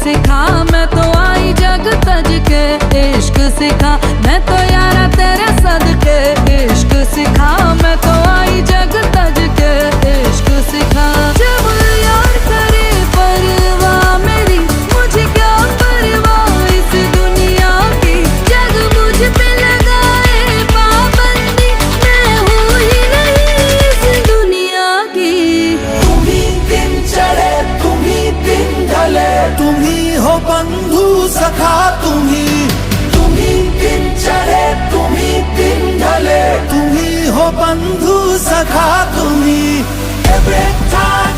सिखा, मैं तो आई जग तज के। इश्क सिखा मैं तो यारा तेरे सदके। इश्क सिखा मैं तो आई जग तज के। इश्क सिखा जब यार करे परवाह मेरी, मुझे क्या परवाह इस दुनिया की। जग मुझ पे लगाए पाबंदी, मैं हूँ ही नहीं इस दुनिया की। तुम ही दिन चढ़े तुम ही दिन ढले, तुम ही हो बंधु सखा तुम ही दिन चढ़े तुम ही दिन ढले, तुम ही हो बंधु सखा तुम ही। Every time